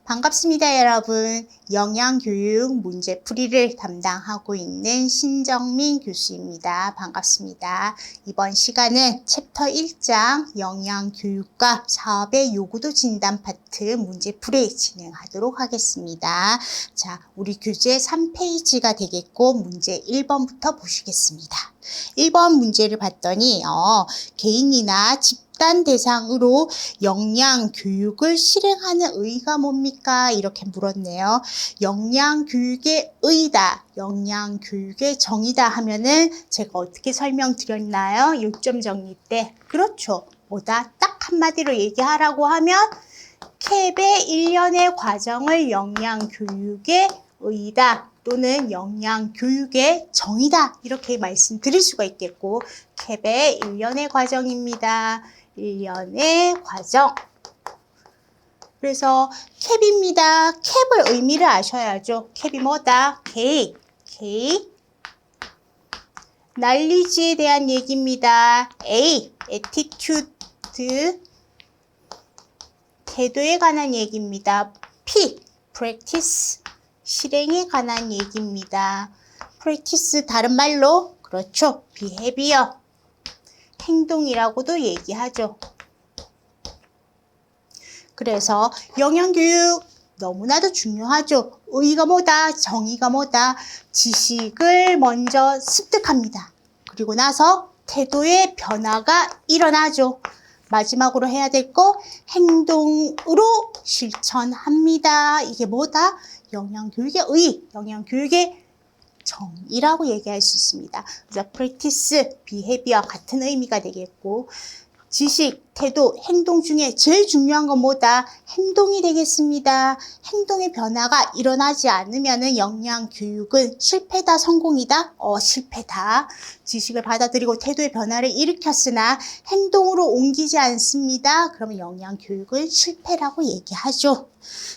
반갑습니다, 여러분. 영양교육 문제풀이를 담당하고 있는 신정민 교수입니다. 반갑습니다. 이번 시간은 챕터 1장 영양교육과 사업의 요구도 진단 파트 문제풀이 진행하도록 하겠습니다. 자, 우리 교재 3페이지가 되겠고 문제 1번부터 보시겠습니다. 1번 문제를 봤더니 개인이나 집단 대상으로 영양교육을 실행하는 의의가 뭡니까? 이렇게 물었네요. 영양교육의 의의다, 영양교육의 정의다 하면은 제가 어떻게 설명드렸나요? 요점 정리 때. 그렇죠. 뭐다? 딱 한마디로 얘기하라고 하면 캡의 일련의 과정을 영양교육의 의의다 또는 영양교육의 정의다 이렇게 말씀드릴 수가 있겠고, 캡의 일련의 과정입니다. 일련의 과정. 그래서 캡입니다. 캡을 의미를 아셔야죠. 캡이 뭐다? 계획. knowledge에 대한 얘기입니다. A. attitude. 태도에 관한 얘기입니다. P. practice. 실행에 관한 얘기입니다. practice 다른 말로 그렇죠. behavior. 행동이라고도 얘기하죠. 그래서 영양교육 너무나도 중요하죠. 의의가 뭐다? 정의가 뭐다? 지식을 먼저 습득합니다. 그리고 나서 태도의 변화가 일어나죠. 마지막으로 해야 될 거 행동으로 실천합니다. 이게 뭐다? 영양교육의 의의, 영양교육의 정의라고 얘기할 수 있습니다. 그래서 practice, behavior 같은 의미가 되겠고, 지식, 태도, 행동 중에 제일 중요한 건 뭐다? 행동이 되겠습니다. 행동의 변화가 일어나지 않으면 영양교육은 실패다, 성공이다? 실패다. 지식을 받아들이고 태도의 변화를 일으켰으나 행동으로 옮기지 않습니다. 그러면 영양교육은 실패라고 얘기하죠.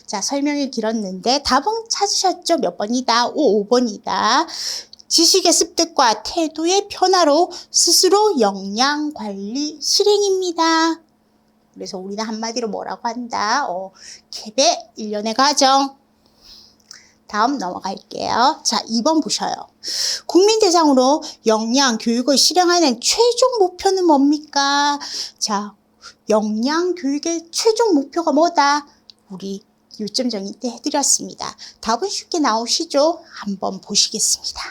자, 설명이 길었는데 답은 찾으셨죠? 몇 번이다? 5번이다. 지식의 습득과 태도의 변화로 스스로 영양관리 실행입니다. 그래서 우리는 한마디로 뭐라고 한다? 캡의 일련의 과정. 다음 넘어갈게요. 자, 2번 보셔요. 국민 대상으로 영양교육을 실행하는 최종 목표는 뭡니까? 자, 영양교육의 최종 목표가 뭐다? 우리 요점 정의 때 해드렸습니다. 답은 쉽게 나오시죠? 한번 보시겠습니다.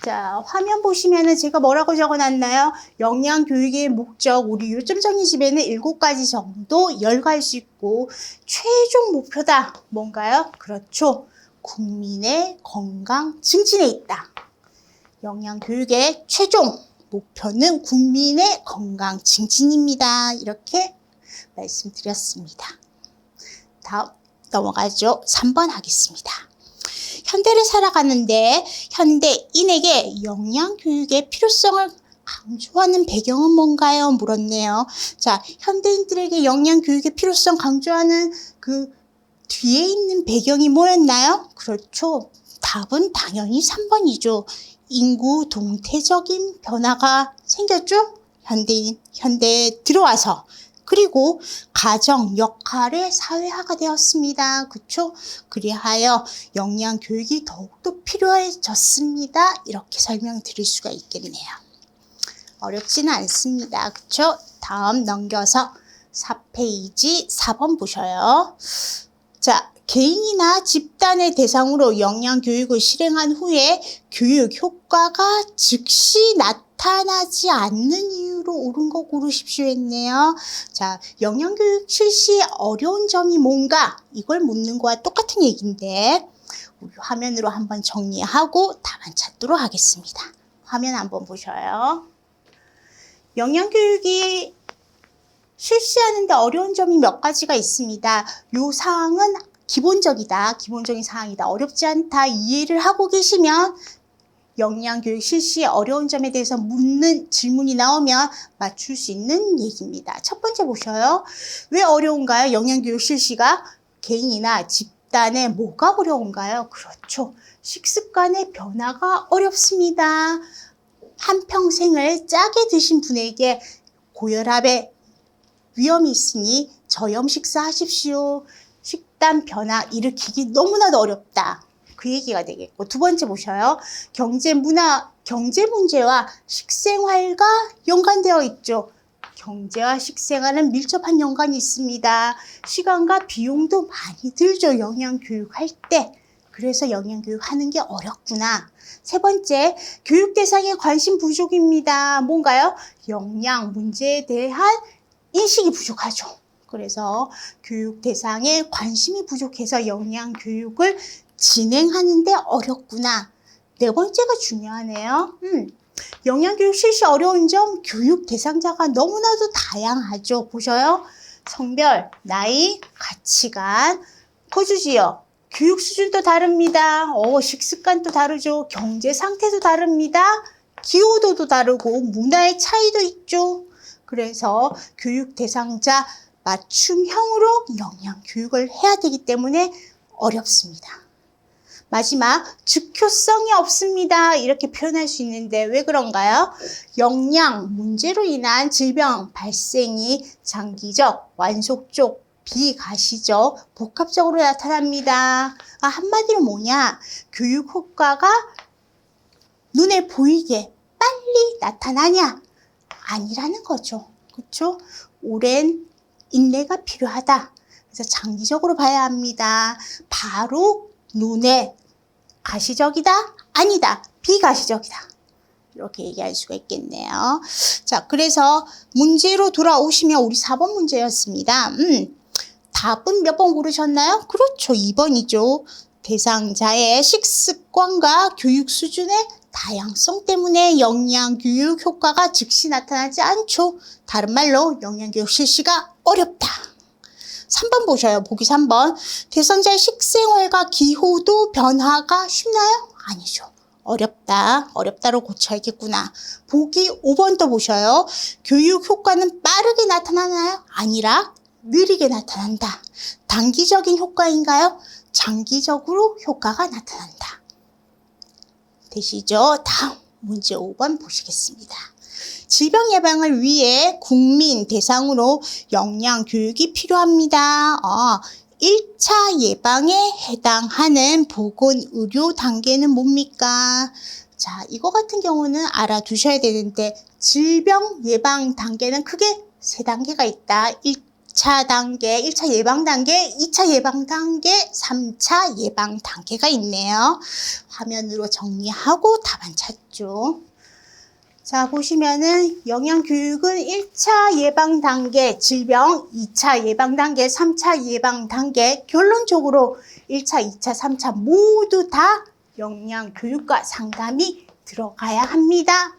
자, 화면 보시면은 제가 뭐라고 적어놨나요? 영양교육의 목적, 우리 요점 정의집에는 7가지 정도 열거할 수 있고, 최종 목표다. 뭔가요? 그렇죠. 국민의 건강 증진에 있다. 영양교육의 최종 목표는 국민의 건강 증진입니다. 이렇게 말씀드렸습니다. 다음 넘어가죠. 3번 하겠습니다. 현대를 살아가는데 현대인에게 영양교육의 필요성을 강조하는 배경은 뭔가요? 물었네요. 자, 현대인들에게 영양교육의 필요성 강조하는 그 뒤에 있는 배경이 뭐였나요? 그렇죠. 답은 당연히 3번이죠. 인구 동태적인 변화가 생겼죠? 현대에 들어와서. 그리고 가정 역할의 사회화가 되었습니다. 그쵸? 그리하여 영양교육이 더욱더 필요해졌습니다. 이렇게 설명드릴 수가 있겠네요. 어렵지는 않습니다. 그쵸? 다음 넘겨서 4페이지 4번 보셔요. 자, 개인이나 집단의 대상으로 영양교육을 실행한 후에 교육 효과가 즉시 나타나지 않는 이유로 옳은 거 고르십시오 했네요. 자, 영양교육 실시에 어려운 점이 뭔가? 이걸 묻는 거와 똑같은 얘기인데 우리 화면으로 한번 정리하고 답안 찾도록 하겠습니다. 화면 한번 보셔요. 영양교육이 실시하는데 어려운 점이 몇 가지가 있습니다. 요 사항은 기본적이다. 기본적인 사항이다. 어렵지 않다. 이해를 하고 계시면 영양교육 실시의 어려운 점에 대해서 묻는 질문이 나오면 맞출 수 있는 얘기입니다. 첫 번째 보셔요. 왜 어려운가요? 영양교육 실시가 개인이나 집단에 뭐가 어려운가요? 그렇죠. 식습관의 변화가 어렵습니다. 한평생을 짜게 드신 분에게 고혈압의 위험이 있으니 저염 식사하십시오. 식단 변화 일으키기 너무나도 어렵다. 그 얘기가 되겠고, 두 번째 보셔요. 경제 문제와 식생활과 연관되어 있죠. 경제와 식생활은 밀접한 연관이 있습니다. 시간과 비용도 많이 들죠. 영양교육할 때. 그래서 영양교육 하는 게 어렵구나. 세 번째, 교육 대상에 관심 부족입니다. 뭔가요? 영양 문제에 대한 인식이 부족하죠. 그래서 교육 대상에 관심이 부족해서 영양교육을 진행하는데 어렵구나. 네 번째가 중요하네요. 영양교육 실시 어려운 점, 교육 대상자가 너무나도 다양하죠. 보셔요. 성별, 나이, 가치관, 거주지역, 교육 수준도 다릅니다. 식습관도 다르죠. 경제 상태도 다릅니다. 기호도도 다르고 문화의 차이도 있죠. 그래서 교육 대상자 맞춤형으로 영양 교육을 해야 되기 때문에 어렵습니다. 마지막, 즉효성이 없습니다. 이렇게 표현할 수 있는데 왜 그런가요? 영양 문제로 인한 질병 발생이 장기적, 완속적, 비가시적, 복합적으로 나타납니다. 한마디로 뭐냐? 교육 효과가 눈에 보이게 빨리 나타나냐? 아니라는 거죠. 그렇죠? 오랜 인내가 필요하다. 그래서 장기적으로 봐야 합니다. 바로 눈에 가시적이다? 아니다. 비가시적이다. 이렇게 얘기할 수가 있겠네요. 자, 그래서 문제로 돌아오시면 우리 4번 문제였습니다. 답은 몇 번 고르셨나요? 그렇죠. 2번이죠. 대상자의 식습관과 교육 수준의 다양성 때문에 영양교육 효과가 즉시 나타나지 않죠. 다른 말로 영양교육 실시가 어렵다. 3번 보셔요. 보기 3번. 대상자의 식생활과 기호도 변화가 쉽나요? 아니죠. 어렵다. 어렵다로 고쳐야겠구나. 보기 5번도 보셔요. 교육 효과는 빠르게 나타나나요? 아니라 느리게 나타난다. 단기적인 효과인가요? 장기적으로 효과가 나타난다. 되시죠? 다음 문제 5번 보시겠습니다. 질병 예방을 위해 국민 대상으로 영양 교육이 필요합니다. 1차 예방에 해당하는 보건의료 단계는 뭡니까? 자, 이거 같은 경우는 알아두셔야 되는데 질병 예방 단계는 크게 3단계가 있다. 1차 단계, 1차 예방 단계, 2차 예방 단계, 3차 예방 단계가 있네요. 화면으로 정리하고 답안 찾죠. 자, 보시면은 영양교육은 1차 예방 단계 질병, 2차 예방 단계, 3차 예방 단계, 결론적으로 1차, 2차, 3차 모두 다 영양교육과 상담이 들어가야 합니다.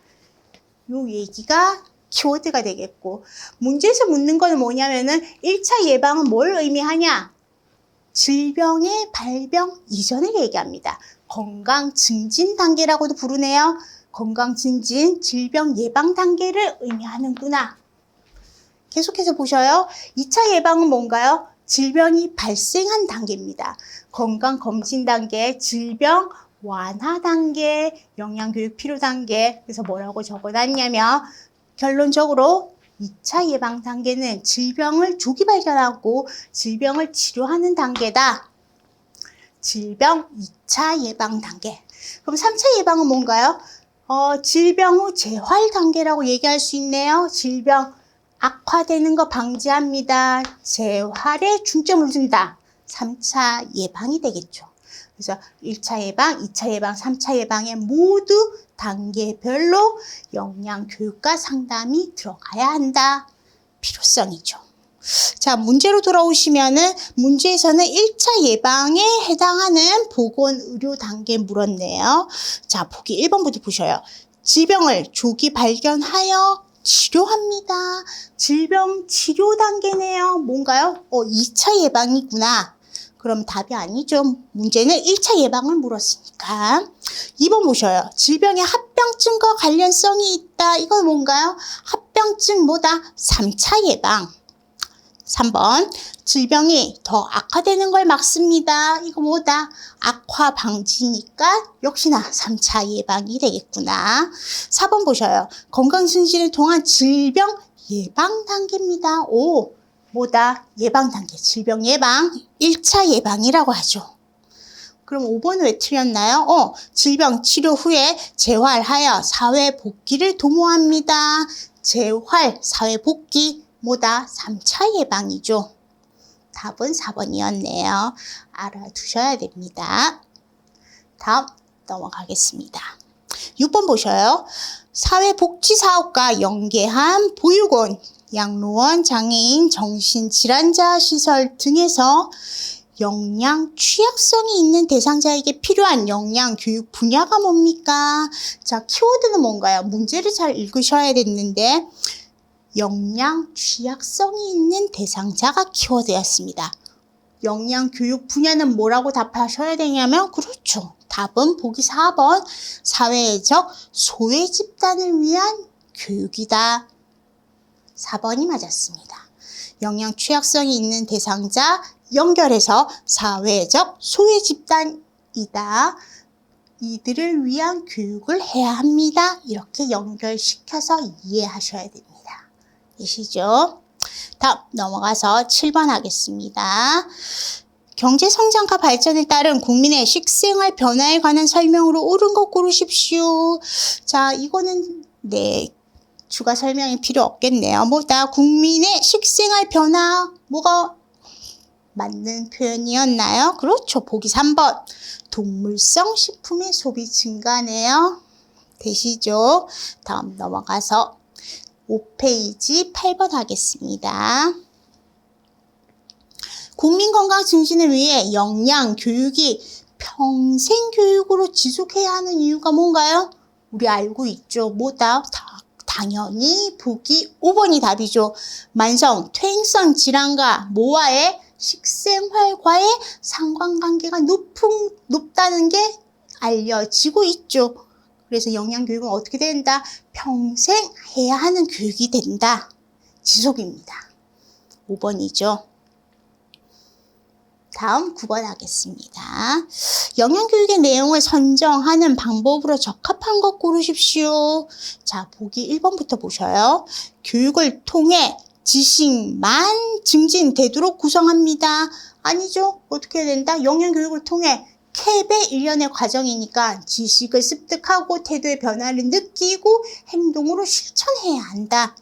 요 얘기가 키워드가 되겠고, 문제에서 묻는 건 뭐냐면은 1차 예방은 뭘 의미하냐? 질병의 발병 이전을 얘기합니다. 건강 증진 단계라고도 부르네요. 건강 증진, 질병 예방 단계를 의미하는구나. 계속해서 보셔요. 2차 예방은 뭔가요? 질병이 발생한 단계입니다. 건강 검진 단계, 질병 완화 단계, 영양교육 필요 단계. 그래서 뭐라고 적어놨냐면 결론적으로 2차 예방 단계는 질병을 조기 발견하고 질병을 치료하는 단계다. 질병 2차 예방 단계. 그럼 3차 예방은 뭔가요? 질병 후 재활 단계라고 얘기할 수 있네요. 질병 악화되는 거 방지합니다. 재활에 중점을 둔다. 3차 예방이 되겠죠. 그래서 1차 예방, 2차 예방, 3차 예방에 모두 단계별로 영양교육과 상담이 들어가야 한다. 필요성이죠. 자, 문제로 돌아오시면은 문제에서는 1차 예방에 해당하는 보건의료 단계 물었네요. 자, 보기 1번부터 보셔요. 질병을 조기 발견하여 치료합니다. 질병 치료 단계네요. 뭔가요? 2차 예방이구나. 그럼 답이 아니죠. 문제는 1차 예방을 물었으니까. 2번 보셔요. 질병의 합병증과 관련성이 있다. 이건 뭔가요? 합병증 뭐다? 3차 예방. 3번, 질병이 더 악화되는 걸 막습니다. 이거 뭐다? 악화 방지니까 역시나 3차 예방이 되겠구나. 4번 보셔요. 건강 증진을 통한 질병 예방 단계입니다. 오, 뭐다? 예방 단계, 질병 예방, 1차 예방이라고 하죠. 그럼 5번은 왜 틀렸나요? 질병 치료 후에 재활하여 사회 복귀를 도모합니다. 재활, 사회 복귀, 뭐다? 3차 예방이죠. 답은 4번이었네요. 알아두셔야 됩니다. 다음 넘어가겠습니다. 6번 보셔요. 사회복지사업과 연계한 보육원, 양로원, 장애인, 정신질환자 시설 등에서 역량 취약성이 있는 대상자에게 필요한 역량 교육 분야가 뭡니까? 자, 키워드는 뭔가요? 문제를 잘 읽으셔야 됐는데 역량 취약성이 있는 대상자가 키워드였습니다. 역량 교육 분야는 뭐라고 답하셔야 되냐면 그렇죠. 답은 보기 4번 사회적 소외 집단을 위한 교육이다. 4번이 맞았습니다. 역량 취약성이 있는 대상자 연결해서 사회적 소외 집단이다. 이들을 위한 교육을 해야 합니다. 이렇게 연결시켜서 이해하셔야 됩니다. 되시죠? 다음 넘어가서 7번 하겠습니다. 경제성장과 발전에 따른 국민의 식생활 변화에 관한 설명으로 옳은 것 고르십시오. 자, 이거는 추가 설명이 필요 없겠네요. 뭐다? 국민의 식생활 변화, 뭐가 맞는 표현이었나요? 그렇죠. 보기 3번. 동물성 식품의 소비 증가네요. 되시죠? 다음 넘어가서 5페이지 8번 하겠습니다. 국민건강 증진을 위해 역량 교육이 평생 교육으로 지속해야 하는 이유가 뭔가요? 우리 알고 있죠. 뭐다? 당연히 보기 5번이 답이죠. 만성 퇴행성 질환과 모아의 식생활과의 상관관계가 높다는 게 알려지고 있죠. 그래서 역량교육은 어떻게 된다? 평생 해야 하는 교육이 된다. 지속입니다. 5번이죠. 다음 9번 하겠습니다. 영양교육의 내용을 선정하는 방법으로 적합한 것 고르십시오. 자, 보기 1번부터 보셔요. 교육을 통해 지식만 증진되도록 구성합니다. 아니죠. 어떻게 해야 된다? 영양교육을 통해 캡의 일련의 과정이니까 지식을 습득하고 태도의 변화를 느끼고 행동으로 실천해야 한다.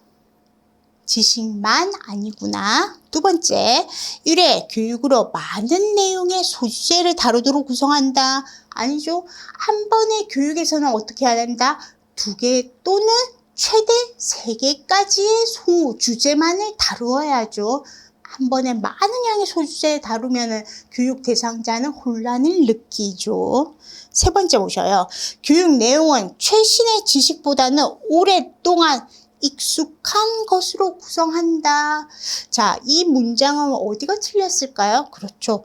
지식만 아니구나. 두 번째, 1회 교육으로 많은 내용의 소주제를 다루도록 구성한다. 아니죠. 한 번의 교육에서는 어떻게 해야 된다? 2개 또는 최대 3개까지의 소주제만을 다루어야죠. 한 번에 많은 양의 소주제를 다루면 교육 대상자는 혼란을 느끼죠. 세 번째 보셔요. 교육 내용은 최신의 지식보다는 오랫동안 익숙한 것으로 구성한다. 자, 이 문장은 어디가 틀렸을까요? 그렇죠.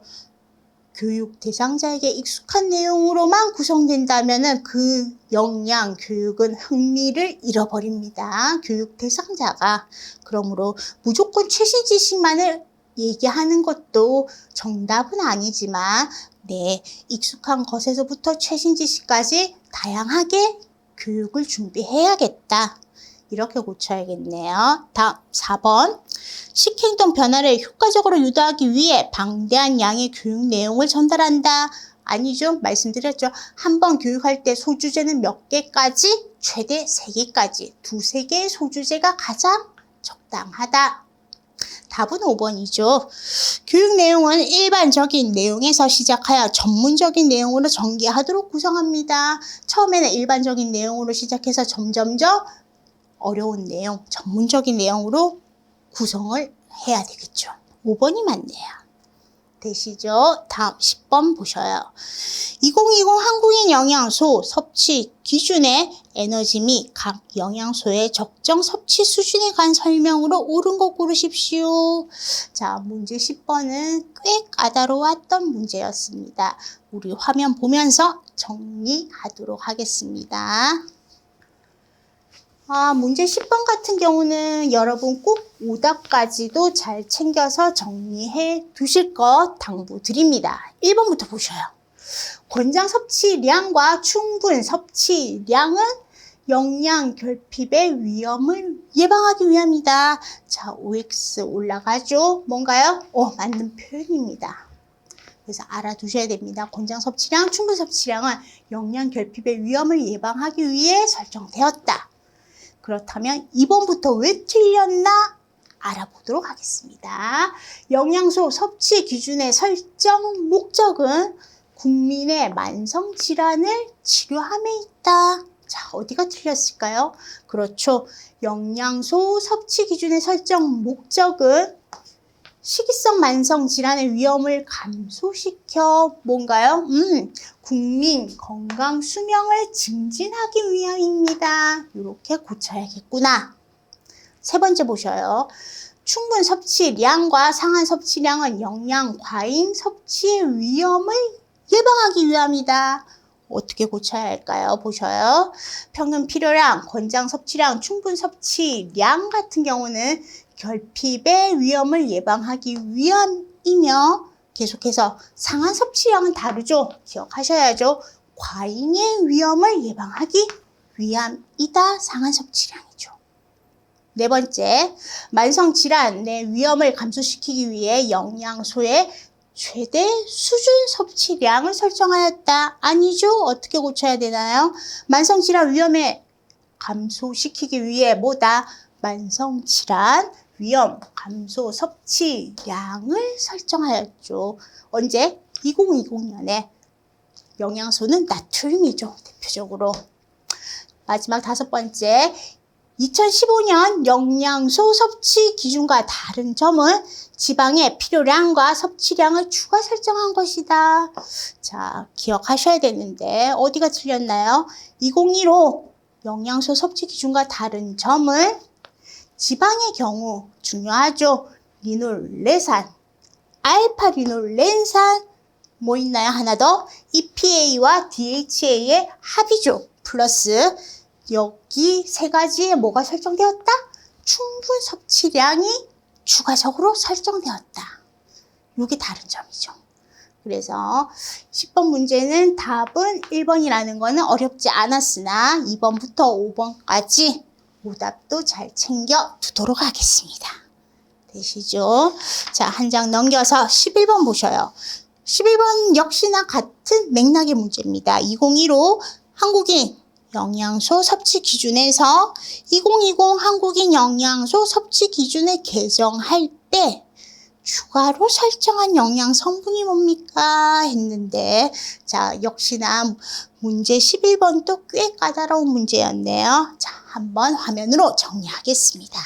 교육 대상자에게 익숙한 내용으로만 구성된다면 그 역량 교육은 흥미를 잃어버립니다. 교육 대상자가. 그러므로 무조건 최신 지식만을 얘기하는 것도 정답은 아니지만 익숙한 것에서부터 최신 지식까지 다양하게 교육을 준비해야겠다. 이렇게 고쳐야겠네요. 다음 4번. 식행동 변화를 효과적으로 유도하기 위해 방대한 양의 교육 내용을 전달한다. 아니죠. 말씀드렸죠. 한 번 교육할 때 소주제는 몇 개까지? 최대 3개까지. 2-3개의 소주제가 가장 적당하다. 답은 5번이죠. 교육 내용은 일반적인 내용에서 시작하여 전문적인 내용으로 전개하도록 구성합니다. 처음에는 일반적인 내용으로 시작해서 점점점 어려운 내용, 전문적인 내용으로 구성을 해야 되겠죠. 5번이 맞네요. 되시죠? 다음 10번 보셔요. 2020 한국인 영양소 섭취 기준의 에너지 및 각 영양소의 적정 섭취 수준에 관한 설명으로 옳은 것 고르십시오. 자, 문제 10번은 꽤 까다로웠던 문제였습니다. 우리 화면 보면서 정리하도록 하겠습니다. 문제 10번 같은 경우는 여러분 꼭 오답까지도 잘 챙겨서 정리해 두실 것 당부드립니다. 1번부터 보셔요. 권장 섭취량과 충분 섭취량은 영양 결핍의 위험을 예방하기 위함이다. 자, OX 올라가죠. 뭔가요? 맞는 표현입니다. 그래서 알아두셔야 됩니다. 권장 섭취량, 충분 섭취량은 영양 결핍의 위험을 예방하기 위해 설정되었다. 그렇다면 2번부터 왜 틀렸나? 알아보도록 하겠습니다. 영양소 섭취 기준의 설정 목적은 국민의 만성 질환을 치료함에 있다. 자, 어디가 틀렸을까요? 그렇죠. 영양소 섭취 기준의 설정 목적은 식이성 만성 질환의 위험을 감소시켜 뭔가요? 국민 건강 수명을 증진하기 위함입니다. 이렇게 고쳐야겠구나. 세 번째 보셔요. 충분 섭취량과 상한 섭취량은 영양 과잉 섭취의 위험을 예방하기 위함이다. 어떻게 고쳐야 할까요? 보셔요. 평균 필요량, 권장 섭취량, 충분 섭취량 같은 경우는 결핍의 위험을 예방하기 위함이며 계속해서 상한 섭취량은 다르죠. 기억하셔야죠. 과잉의 위험을 예방하기 위함이다. 상한 섭취량이죠. 네 번째, 만성질환의 위험을 감소시키기 위해 영양소의 최대 수준 섭취량을 설정하였다. 아니죠? 어떻게 고쳐야 되나요? 만성질환 위험을 감소시키기 위해 뭐다? 만성질환 위험 감소 섭취량을 설정하였죠. 언제? 2020년에 영양소는 나트륨이죠. 대표적으로. 마지막 다섯 번째, 2015년 영양소 섭취 기준과 다른 점은 지방의 필요량과 섭취량을 추가 설정한 것이다. 자, 기억하셔야 되는데 어디가 틀렸나요? 2015 영양소 섭취 기준과 다른 점은 지방의 경우 중요하죠. 리놀레산, 알파리놀렌산, 뭐 있나요? 하나 더 EPA와 DHA의 합이죠. 플러스 여기 세 가지에 뭐가 설정되었다? 충분 섭취량이 추가적으로 설정되었다. 이게 다른 점이죠. 그래서 10번 문제는 답은 1번이라는 거는 어렵지 않았으나 2번부터 5번까지 오답도 잘 챙겨 두도록 하겠습니다. 되시죠? 자, 한 장 넘겨서 11번 보셔요. 11번 역시나 같은 맥락의 문제입니다. 2015 한국인 영양소 섭취 기준에서 2020 한국인 영양소 섭취 기준을 개정할 때 추가로 설정한 영양 성분이 뭡니까? 했는데 자, 역시나 문제 11번도 꽤 까다로운 문제였네요. 자, 한번 화면으로 정리하겠습니다.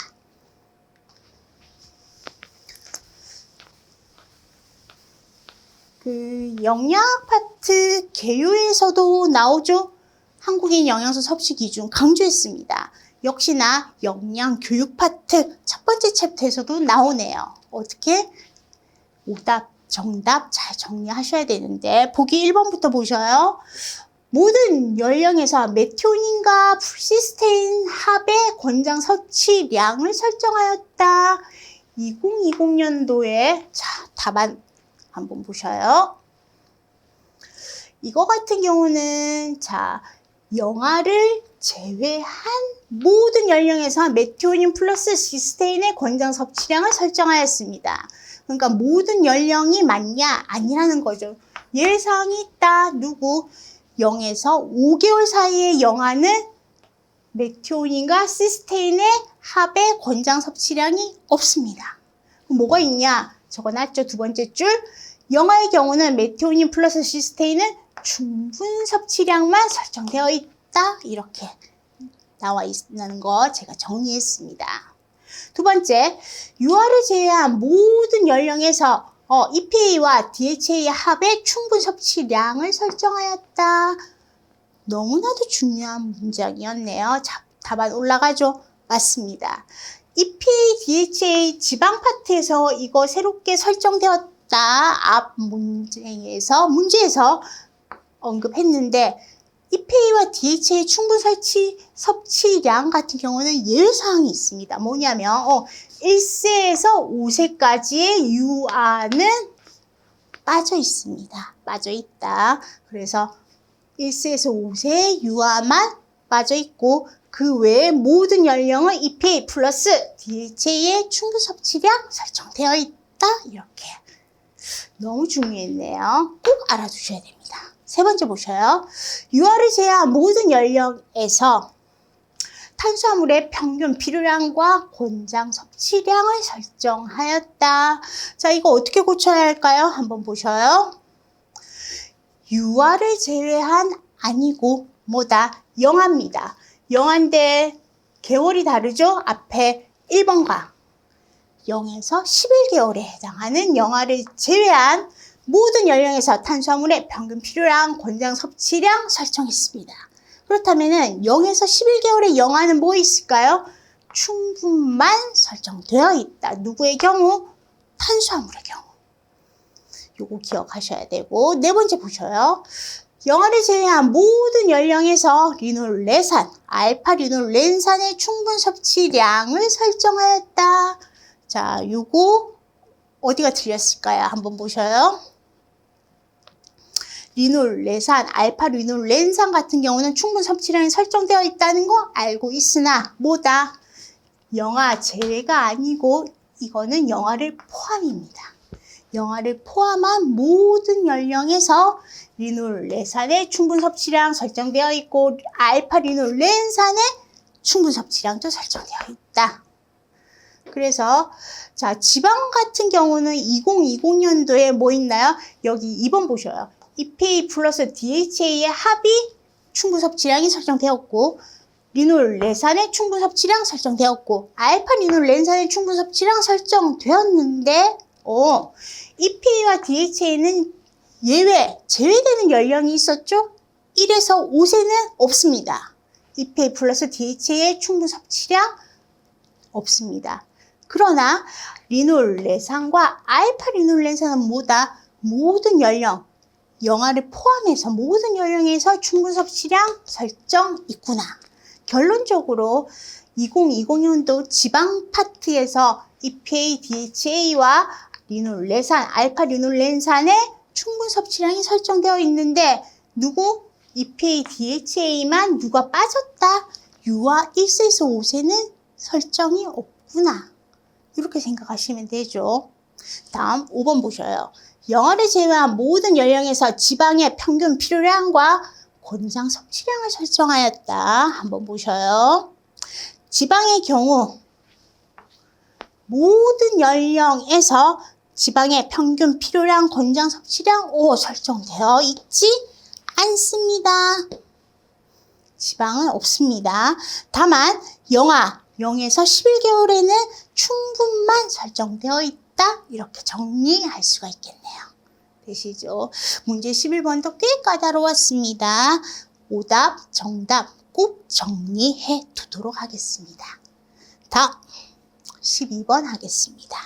영양학 파트 개요에서도 나오죠. 한국인 영양소 섭취 기준 강조했습니다. 역시나 영양 교육 파트 첫 번째 챕터에서도 나오네요. 어떻게? 오답, 정답 잘 정리하셔야 되는데 보기 1번부터 보셔요. 모든 연령에서 메티오닌과 풀시스테인 합의 권장 섭취량을 설정하였다. 2020년도에 자, 답안 한번 보셔요. 이거 같은 경우는 자, 영아를 제외한 모든 연령에서 메티오닌 플러스 시스테인의 권장 섭취량을 설정하였습니다. 그러니까 모든 연령이 맞냐? 아니라는 거죠. 예상이 있다. 누구? 0에서 5개월 사이의 영아는 메티오닌과 시스테인의 합의 권장 섭취량이 없습니다. 뭐가 있냐? 적어놨죠. 두 번째 줄. 영아의 경우는 메티오닌 플러스 시스테인은 충분 섭취량만 설정되어 있다. 이렇게 나와 있는 거 제가 정리했습니다. 두 번째, 유아를 제외한 모든 연령에서 EPA와 DHA 합의 충분 섭취량을 설정하였다. 너무나도 중요한 문장이었네요. 자, 답안 올라가죠? 맞습니다. EPA, DHA 지방 파트에서 이거 새롭게 설정되었다. 앞 문제에서 언급했는데 EPA와 DHA 충분 섭취량 같은 경우는 예외사항이 있습니다. 뭐냐면 1세에서 5세까지의 유아는 빠져 있습니다. 빠져 있다. 그래서 1세에서 5세의 유아만 빠져 있고 그 외에 모든 연령은 EPA 플러스 DHA의 충분 섭취량 설정되어 있다. 이렇게. 너무 중요했네요. 꼭 알아두셔야 됩니다. 세 번째 보셔요. 유아를 제외한 모든 연령에서 탄수화물의 평균 필요량과 권장 섭취량을 설정하였다. 자, 이거 어떻게 고쳐야 할까요? 한번 보셔요. 유아를 제외한 아니고 뭐다? 영아입니다. 영아인데 개월이 다르죠? 앞에 1번과 0에서 11개월에 해당하는 영아를 제외한 모든 연령에서 탄수화물의 평균 필요량, 권장 섭취량 설정했습니다. 그렇다면 0에서 11개월의 영아는 뭐 있을까요? 충분만 설정되어 있다. 누구의 경우? 탄수화물의 경우. 요거 기억하셔야 되고, 네 번째 보셔요. 영아를 제외한 모든 연령에서 리놀레산, 알파 리놀렌산의 충분 섭취량을 설정하였다. 자, 요거 어디가 틀렸을까요? 한번 보셔요. 리놀레산, 알파 리놀렌산 같은 경우는 충분 섭취량이 설정되어 있다는 거 알고 있으나 뭐다? 영아 제외가 아니고 이거는 영아를 포함입니다. 영아를 포함한 모든 연령에서 리놀레산의 충분 섭취량 설정되어 있고 알파 리놀렌산의 충분 섭취량도 설정되어 있다. 그래서 자, 지방 같은 경우는 2020년도에 뭐 있나요? 여기 2번 보셔요. EPA 플러스 DHA의 합이 충분 섭취량이 설정되었고 리놀레산의 충분 섭취량 설정되었고 알파 리놀렌산의 충분 섭취량 설정되었는데 EPA와 DHA는 제외되는 연령이 있었죠? 1에서 5세는 없습니다. EPA 플러스 DHA의 충분 섭취량 없습니다. 그러나 리놀레산과 알파 리놀렌산은 뭐다? 모든 연령, 영아를 포함해서 모든 연령에서 충분 섭취량 설정 있구나. 결론적으로 2020년도 지방 파트에서 EPA, DHA와 리놀레산, 알파 리놀렌산의 충분 섭취량이 설정되어 있는데 누구? EPA, DHA만 누가 빠졌다? 유아 1세에서 5세는 설정이 없구나. 이렇게 생각하시면 되죠. 다음 5번 보셔요. 영아를 제외한 모든 연령에서 지방의 평균 필요량과 권장 섭취량을 설정하였다. 한번 보셔요. 지방의 경우 모든 연령에서 지방의 평균 필요량, 권장 섭취량 설정되어 있지 않습니다. 지방은 없습니다. 다만 영아 0에서 11개월에는 충분만 설정되어 있다. 이렇게 정리할 수가 있겠네요. 되시죠? 문제 11번도 꽤 까다로웠습니다. 오답, 정답 꼭 정리해 두도록 하겠습니다. 다음 12번 하겠습니다.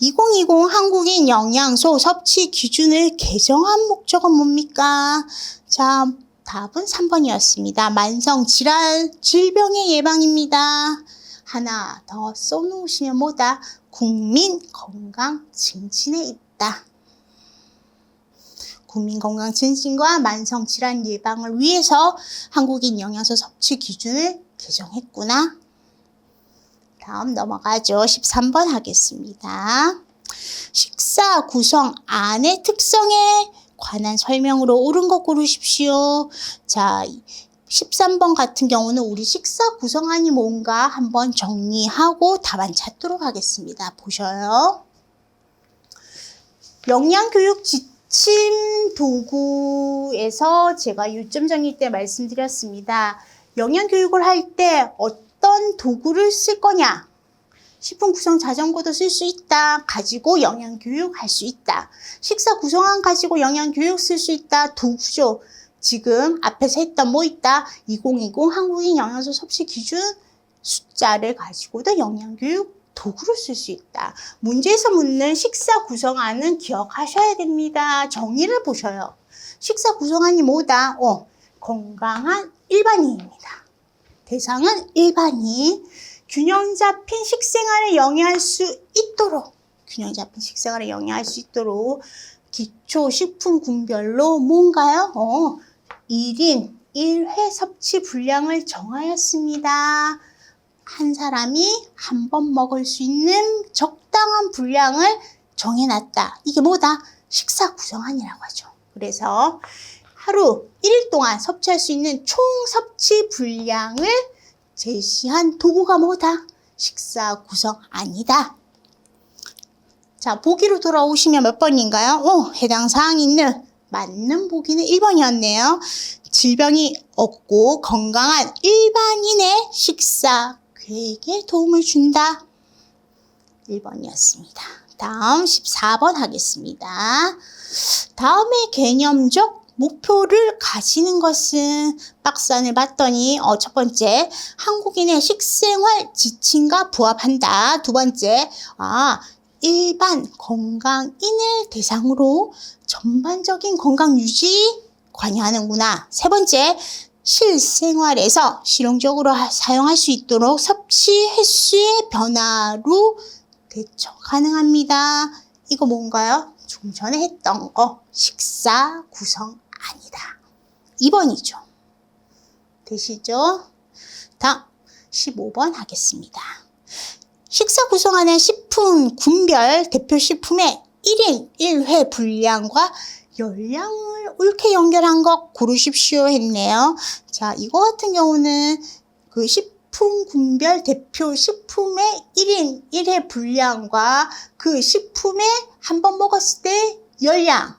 2020 한국인 영양소 섭취 기준을 개정한 목적은 뭡니까? 자, 답은 3번이었습니다. 만성질환, 질병의 예방입니다. 하나 더 써놓으시면 뭐다? 국민 건강 증진에 있다. 국민 건강 증진과 만성질환 예방을 위해서 한국인 영양소 섭취 기준을 개정했구나. 다음 넘어가죠. 13번 하겠습니다. 식사 구성 안의 특성에 관한 설명으로 옳은 것 고르십시오. 자, 13번 같은 경우는 우리 식사 구성안이 뭔가 한번 정리하고 답안 찾도록 하겠습니다. 보셔요. 영양교육 지침 도구에서 제가 요점 정리 때 말씀드렸습니다. 영양교육을 할 때 어떤 도구를 쓸 거냐? 식품 구성 자전거도 쓸 수 있다. 가지고 영양교육 할 수 있다. 식사 구성안 가지고 영양교육 쓸 수 있다. 도구죠. 지금 앞에서 했던 뭐 있다? 2020 한국인 영양소 섭취 기준 숫자를 가지고도 영양교육 도구를 쓸 수 있다. 문제에서 묻는 식사 구성안은 기억하셔야 됩니다. 정의를 보셔요. 식사 구성안이 뭐다? 건강한 일반인입니다. 대상은 일반인. 균형 잡힌 식생활을 영위할 수 있도록 기초 식품군별로 뭔가요? 1인 1회 섭취 분량을 정하였습니다. 한 사람이 한 번 먹을 수 있는 적당한 분량을 정해놨다. 이게 뭐다? 식사 구성안이라고 하죠. 그래서 하루 1일 동안 섭취할 수 있는 총 섭취 분량을 제시한 도구가 뭐다? 식사 구성안이다. 자, 보기로 돌아오시면 몇 번인가요? 해당 사항이 있는 맞는 보기는 1번이었네요. 질병이 없고 건강한 일반인의 식사 계획에 도움을 준다. 1번이었습니다. 다음 14번 하겠습니다. 다음의 개념적 목표를 가지는 것은 박스 안을 봤더니 첫 번째, 한국인의 식생활 지침과 부합한다. 두 번째, 일반 건강인을 대상으로 전반적인 건강 유지 관여하는구나. 세 번째, 실생활에서 실용적으로 사용할 수 있도록 섭취 횟수의 변화로 대처 가능합니다. 이거 뭔가요? 좀 전에 했던 거 식사 구성안이다. 2번이죠. 되시죠? 다음 15번 하겠습니다. 식사 구성안의 식품 군별 대표 식품의 1인 1회 분량과 열량을 옳게 연결한 것 고르십시오 했네요. 자, 이거 같은 경우는 그 식품 군별 대표 식품의 1인 1회 분량과 그 식품에 한 번 먹었을 때 열량,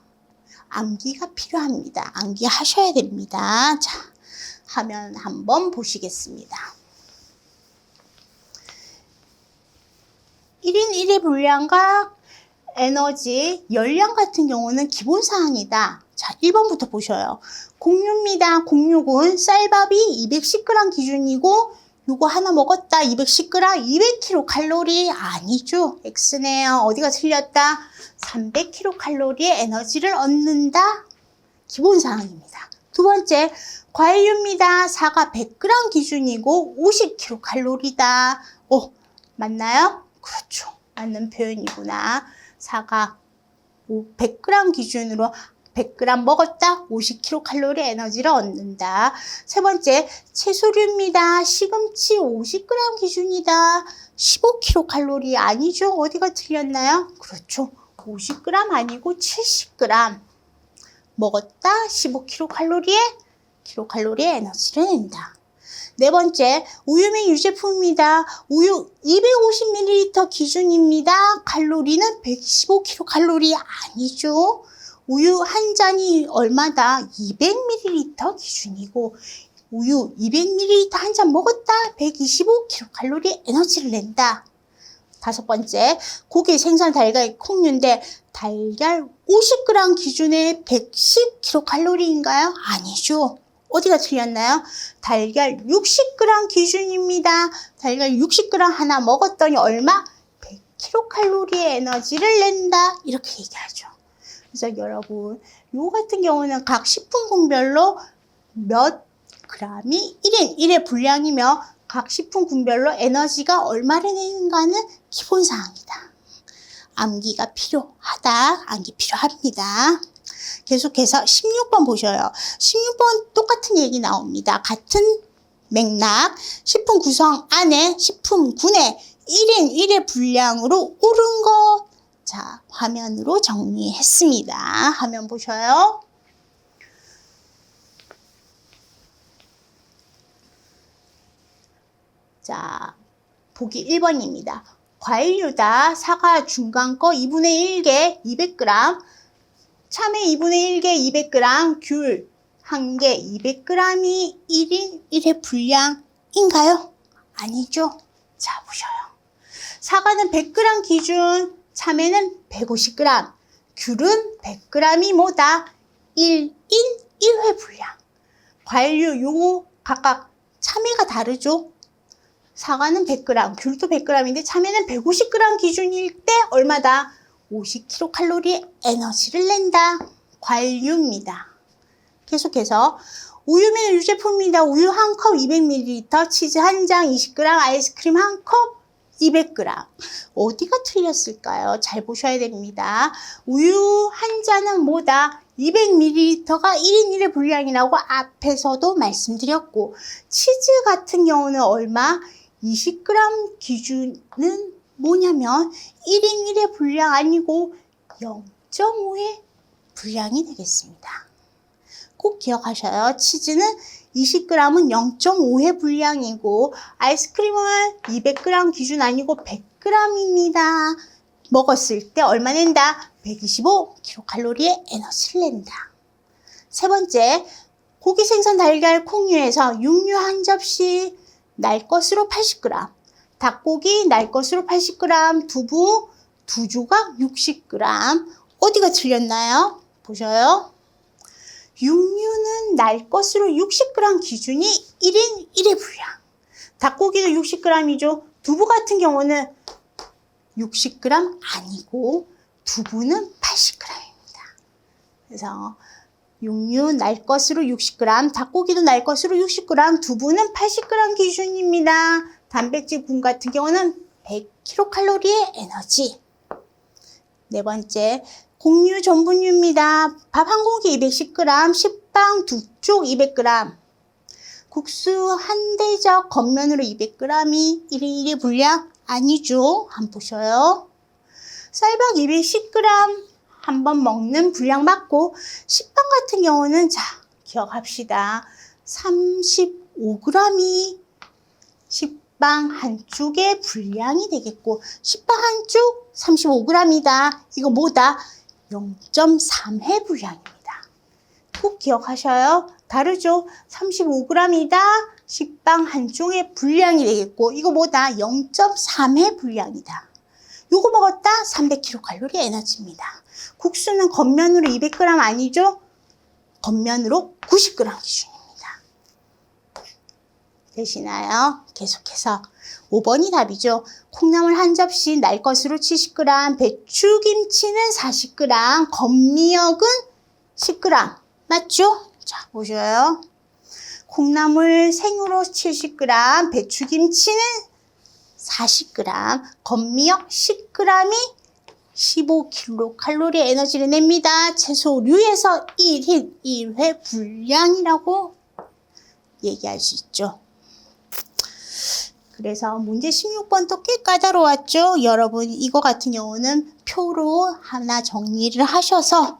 암기가 필요합니다. 암기하셔야 됩니다. 자, 화면 한번 보시겠습니다. 1인 1회 분량과 에너지, 열량 같은 경우는 기본사항이다. 자, 1번부터 보셔요. 공유입니다. 공육은 쌀밥이 210g 기준이고 요거 하나 먹었다. 210g, 200kcal 아니죠. X네요. 어디가 틀렸다? 300kcal의 에너지를 얻는다. 기본사항입니다. 두 번째, 과일류입니다. 사과 100g 기준이고 50kcal다. 맞나요? 그렇죠. 맞는 표현이구나. 사과 100g 기준으로 100g 먹었다. 50kcal 에너지를 얻는다. 세 번째, 채소류입니다. 시금치 50g 기준이다. 15kcal 아니죠. 어디가 틀렸나요? 그렇죠. 50g 아니고 70g 먹었다. 15kcal의 에너지를 낸다. 네 번째, 우유 및 유제품입니다. 우유 250ml 기준입니다. 칼로리는 115kcal 아니죠. 우유 한 잔이 얼마다? 200ml 기준이고 우유 200ml 한 잔 먹었다. 125kcal 에너지를 낸다. 다섯 번째, 고기, 생선, 달걀, 콩류인데 달걀 50g 기준에 110kcal인가요? 아니죠. 어디가 틀렸나요? 달걀 60g 기준입니다. 달걀 60g 하나 먹었더니 얼마? 100kcal의 에너지를 낸다. 이렇게 얘기하죠. 그래서 여러분, 요 같은 경우는 각 식품군별로 몇 g이 1인 1회 분량이며 각 식품군별로 에너지가 얼마를 내는가는 기본사항이다. 암기가 필요하다. 암기 필요합니다. 계속해서 16번 보셔요. 16번 똑같은 얘기 나옵니다. 같은 맥락, 식품 구성 안에 식품군의 1인 1회 분량으로 옳은 것. 자, 화면으로 정리했습니다. 화면 보셔요. 자, 보기 1번입니다. 과일류다. 사과 중간 거 2분의 1개 200g, 참외 2분의 1개 200g, 귤 1개 200g이 1인 1회 분량인가요? 아니죠. 자, 보셔요. 사과는 100g 기준, 참외는 150g, 귤은 100g이 뭐다? 1인 1회 분량. 과일류 요거 각각 참외가 다르죠. 사과는 100g, 귤도 100g인데 참외는 150g 기준일 때 얼마다? 50kcal 에너지를 낸다. 과일류입니다. 계속해서 우유 및 유제품입니다. 우유 한 컵 200ml, 치즈 한 장 20g, 아이스크림 한 컵 200g. 어디가 틀렸을까요? 잘 보셔야 됩니다. 우유 한 잔은 뭐다? 200ml가 1인 1의 분량이라고 앞에서도 말씀드렸고, 치즈 같은 경우는 얼마? 20g 기준은 뭐냐면 1인 1의 분량 아니고 0.5의 분량이 되겠습니다. 꼭 기억하셔요. 치즈는 20g은 0.5의 분량이고 아이스크림은 200g 기준 아니고 100g입니다. 먹었을 때 얼마 낸다? 125kcal의 에너지를 낸다. 세 번째, 고기, 생선, 달걀, 콩류에서 육류 한 접시 날 것으로 80g, 닭고기 날 것으로 80g, 두부 두 조각 60g. 어디가 틀렸나요? 보셔요. 육류는 날 것으로 60g 기준이 1인 1의 분량. 닭고기도 60g이죠. 두부 같은 경우는 60g 아니고 두부는 80g입니다. 그래서 육류 날 것으로 60g, 닭고기도 날 것으로 60g, 두부는 80g 기준입니다. 단백질 분 같은 경우는 100kcal의 에너지. 네 번째, 곡류 전분류입니다. 밥 한 공기 210g, 식빵 두 쪽 200g, 국수 한 대접 겉면으로 200g이 1인 1의 분량 아니죠. 한번 보셔요. 쌀밥 210g 한 번 먹는 분량 맞고, 식빵 같은 경우는 자, 기억합시다. 35g이 식빵 한 쪽의 분량이 되겠고, 식빵 한 쪽 35g이다. 이거 뭐다? 0.3회 분량입니다. 꼭 기억하셔요. 다르죠? 35g이다. 식빵 한 쪽의 분량이 되겠고, 이거 뭐다? 0.3회 분량이다. 요거 먹었다? 300kcal 에너지입니다. 국수는 겉면으로 200g 아니죠? 겉면으로 90g 기준입니다. 되시나요? 계속해서 5번이 답이죠. 콩나물 한 접시 날 것으로 70g, 배추김치는 40g, 겉미역은 10g. 맞죠? 자, 보셔요. 콩나물 생으로 70g, 배추김치는 40g, 겉미역 10g이 15kcal 에너지를 냅니다. 채소류에서 1인 1회 분량이라고 얘기할 수 있죠. 그래서 문제 16번도 꽤 까다로웠죠. 여러분 이거 같은 경우는 표로 하나 정리를 하셔서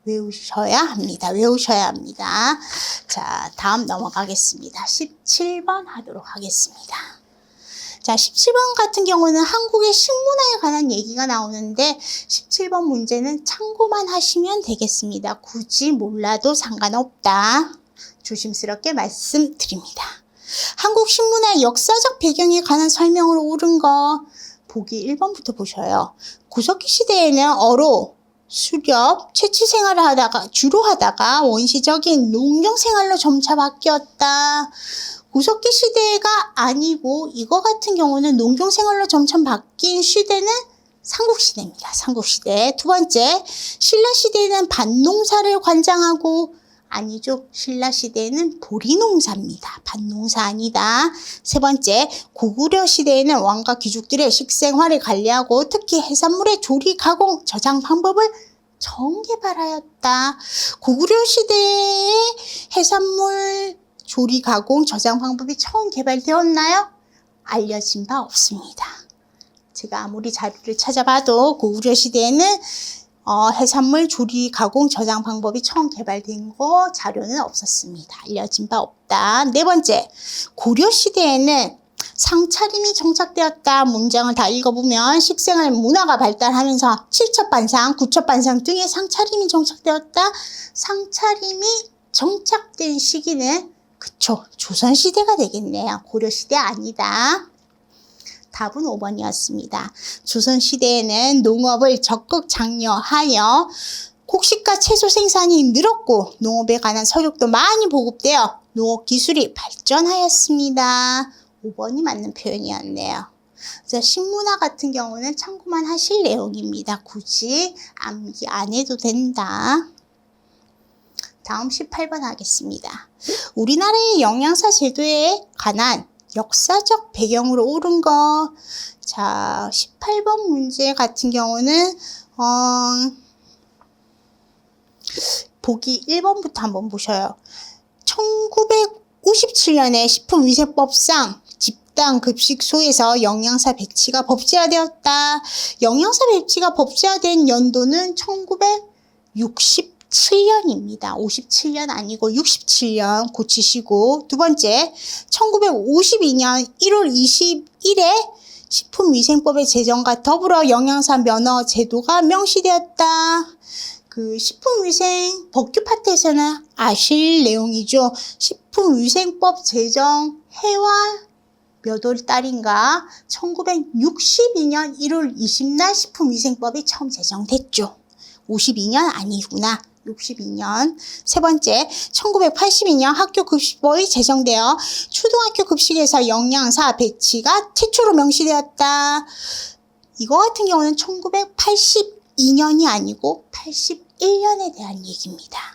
외우셔야 합니다. 자, 다음 넘어가겠습니다. 17번 하도록 하겠습니다. 자, 17번 같은 경우는 한국의 식문화에 관한 얘기가 나오는데 17번 문제는 참고만 하시면 되겠습니다. 굳이 몰라도 상관없다. 조심스럽게 말씀드립니다. 한국 식문화의 역사적 배경에 관한 설명으로 옳은 거 보기 1번부터 보셔요. 구석기 시대에는 어로, 수렵, 채취 생활을 주로 하다가 원시적인 농경 생활로 점차 바뀌었다. 구석기 시대가 아니고 이거 같은 경우는 농경 생활로 점차 바뀐 시대는 삼국시대입니다. 삼국시대. 두 번째, 신라시대에는 밭농사를 관장하고 아니죠. 신라시대에는 보리농사입니다. 밭농사 아니다. 세 번째, 고구려 시대에는 왕과 귀족들의 식생활을 관리하고 특히 해산물의 조리, 가공, 저장 방법을 정개발하였다. 고구려 시대에 해산물 조리, 가공, 저장 방법이 처음 개발되었나요? 알려진 바 없습니다. 제가 아무리 자료를 찾아봐도 고구려 시대에는 해산물 조리, 가공, 저장 방법이 처음 개발된 거 자료는 없었습니다. 알려진 바 없다. 네 번째, 고려 시대에는 상차림이 정착되었다. 문장을 다 읽어보면 식생활 문화가 발달하면서 칠첩반상, 구첩반상 등의 상차림이 정착되었다. 상차림이 정착된 시기는 그쵸, 조선시대가 되겠네요. 고려시대 아니다. 답은 5번이었습니다. 조선시대에는 농업을 적극 장려하여 곡식과 채소 생산이 늘었고 농업에 관한 서적도 많이 보급되어 농업 기술이 발전하였습니다. 5번이 맞는 표현이었네요. 그래서 식문화 같은 경우는 참고만 하실 내용입니다. 굳이 암기 안 해도 된다. 다음 18번 하겠습니다. 우리나라의 영양사 제도에 관한 역사적 배경으로 옳은 거. 자, 18번 문제 같은 경우는 보기 1번부터 한번 보셔요. 1957년에 식품위생법상 집단 급식소에서 영양사 배치가 법제화되었다. 영양사 배치가 법제화된 연도는 1967년입니다. 57년 아니고 67년 고치시고, 두 번째, 1952년 1월 21일에 식품위생법의 제정과 더불어 영양사 면허 제도가 명시되었다. 그 식품위생 법규 파트에서는 아실 내용이죠. 식품위생법 제정 해와 몇 월 달인가? 1962년 1월 20날 식품위생법이 처음 제정됐죠. 52년 아니구나. 62년. 세 번째, 1982년 학교급식법이 제정되어 초등학교 급식에서 영양사 배치가 최초로 명시되었다. 이거 같은 경우는 1982년이 아니고 81년에 대한 얘기입니다.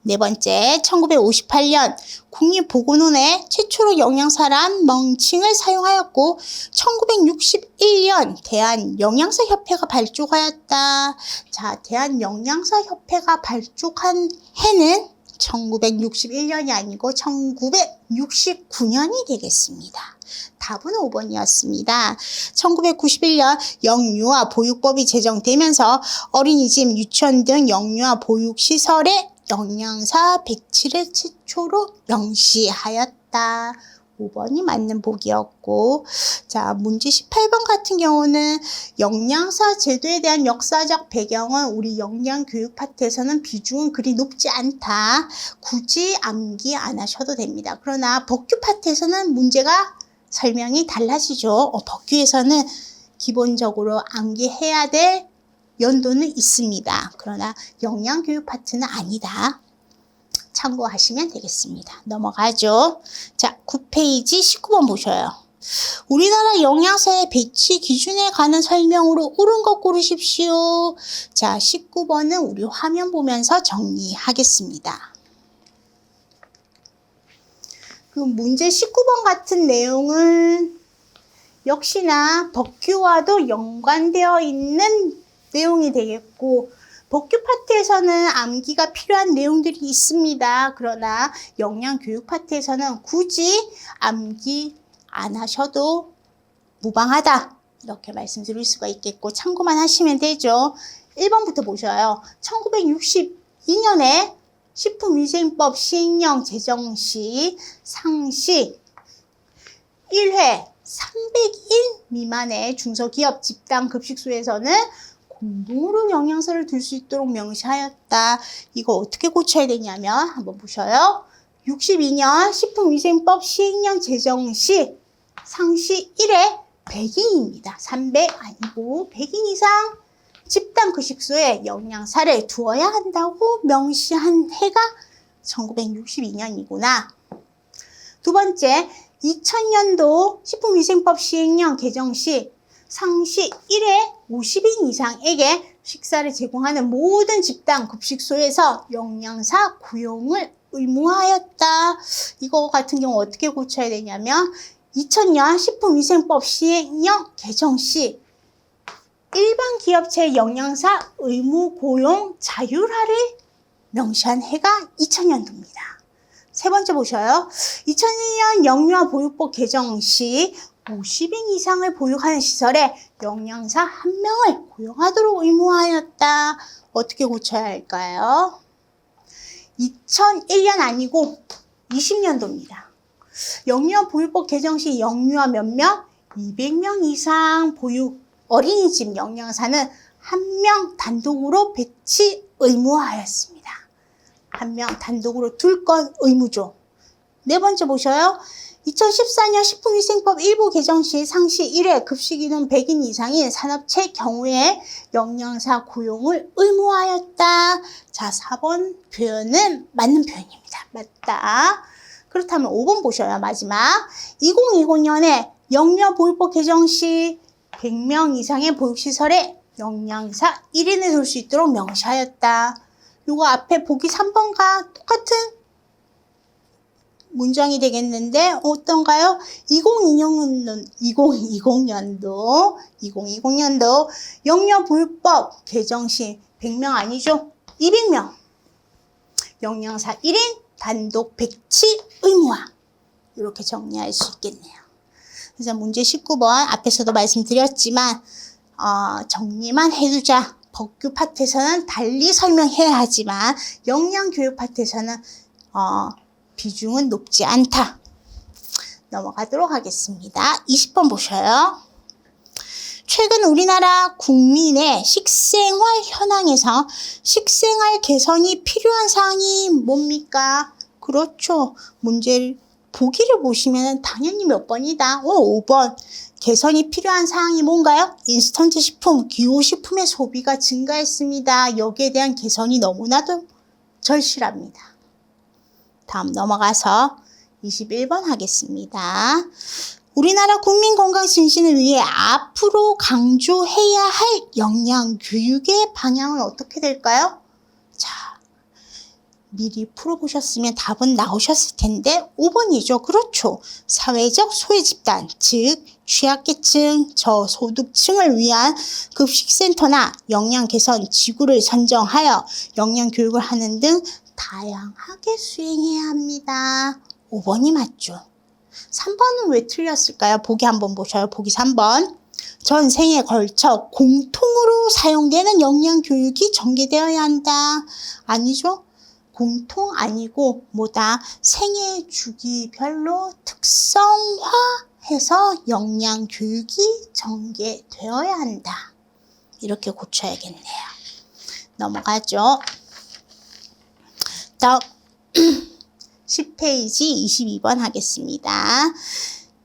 네 번째, 1958년 국립보건원에 최초로 영양사란 명칭을 사용하였고 1961년 대한영양사협회가 발족하였다. 자, 대한영양사협회가 발족한 해는 1961년이 아니고 1969년이 되겠습니다. 답은 5번이었습니다. 1991년 영유아 보육법이 제정되면서 어린이집, 유치원 등 영유아 보육시설에 영양사 배치를 최초로 명시하였다. 5번이 맞는 보기였고, 자, 문제 18번 같은 경우는 영양사 제도에 대한 역사적 배경은 우리 영양교육 파트에서는 비중은 그리 높지 않다. 굳이 암기 안 하셔도 됩니다. 그러나 법규 파트에서는 문제가 설명이 달라지죠. 법규에서는 기본적으로 암기해야 될 연도는 있습니다. 그러나 영양교육 파트는 아니다. 참고하시면 되겠습니다. 넘어가죠. 자, 9페이지 19번 보셔요. 우리나라 영양사의 배치 기준에 관한 설명으로 옳은 것 고르십시오. 자, 19번은 우리 화면 보면서 정리하겠습니다. 그 문제 19번 같은 내용은 역시나 법규와도 연관되어 있는 내용이 되겠고, 법규 파트에서는 암기가 필요한 내용들이 있습니다. 그러나 영양교육 파트에서는 굳이 암기 안 하셔도 무방하다. 이렇게 말씀드릴 수가 있겠고 참고만 하시면 되죠. 1번부터 보셔요. 1962년에 식품위생법 시행령 제정 시 상시 1회 300인 미만의 중소기업 집단급식소에서는 공동으로 영양사를 둘 수 있도록 명시하였다. 이거 어떻게 고쳐야 되냐면 한번 보셔요. 62년 식품위생법 시행령 제정 시 상시 1회 100인입니다. 300 아니고 100인 이상 집단급식소에 영양사를 두어야 한다고 명시한 해가 1962년이구나. 두 번째, 2000년도 식품위생법 시행령 개정 시 상시 1회 50인 이상에게 식사를 제공하는 모든 집단급식소에서 영양사 고용을 의무화하였다. 이거 같은 경우 어떻게 고쳐야 되냐면 2000년 식품위생법 시행령 개정 시 일반 기업체 영양사 의무 고용 자율화를 명시한 해가 2000년도입니다. 세 번째 보셔요. 2001년 영유아 보육법 개정 시 50인 이상을 보육하는 시설에 영양사 1명을 고용하도록 의무화하였다. 어떻게 고쳐야 할까요? 2001년 아니고 20년도입니다. 영유아 보육법 개정 시 영유아 몇 명? 200명 이상 보육 어린이집 영양사는 1명 단독으로 배치 의무화하였습니다. 1명 단독으로 둘 건 의무죠. 네 번째 보셔요. 2014년 식품위생법 일부 개정 시 상시 1회 급식인원 100인 이상인 산업체 경우에 영양사 고용을 의무화하였다. 자, 4번 표현은 맞는 표현입니다. 맞다. 그렇다면 5번 보셔요. 마지막. 2020년에 영유아 보육법 개정 시 100명 이상의 보육시설에 영양사 1인을 둘 수 있도록 명시하였다. 요거 앞에 보기 3번과 똑같은 문장이 되겠는데 어떤가요? 2020년도 영유아보호법 개정 시 100명 아니죠? 200명. 영양사 1인 단독 백치 의무화. 이렇게 정리할 수 있겠네요. 그래서 문제 19번 앞에서도 말씀드렸지만 정리만 해두자. 법규 파트에서는 달리 설명해야 하지만 영양교육 파트에서는 비중은 높지 않다. 넘어가도록 하겠습니다. 20번 보셔요. 최근 우리나라 국민의 식생활 현황에서 식생활 개선이 필요한 사항이 뭡니까? 그렇죠. 문제를 보기를 보시면 당연히 몇 번이다. 5번. 개선이 필요한 사항이 뭔가요? 인스턴트 식품, 기호식품의 소비가 증가했습니다. 여기에 대한 개선이 너무나도 절실합니다. 다음 넘어가서 21번 하겠습니다. 우리나라 국민 건강 증진을 위해 앞으로 강조해야 할 영양교육의 방향은 어떻게 될까요? 자, 미리 풀어보셨으면 답은 나오셨을 텐데 5번이죠. 그렇죠. 사회적 소외 집단, 즉 취약계층, 저소득층을 위한 급식센터나 영양개선 지구를 선정하여 영양교육을 하는 등 다양하게 수행해야 합니다. 5번이 맞죠. 3번은 왜 틀렸을까요? 보기 한번 보셔요. 보기 3번. 전 생에 걸쳐 공통으로 사용되는 영양교육이 전개되어야 한다. 아니죠? 공통 아니고 뭐다? 생애 주기별로 특성화해서 영양교육이 전개되어야 한다. 이렇게 고쳐야겠네요. 넘어가죠. 다음 10페이지 22번 하겠습니다.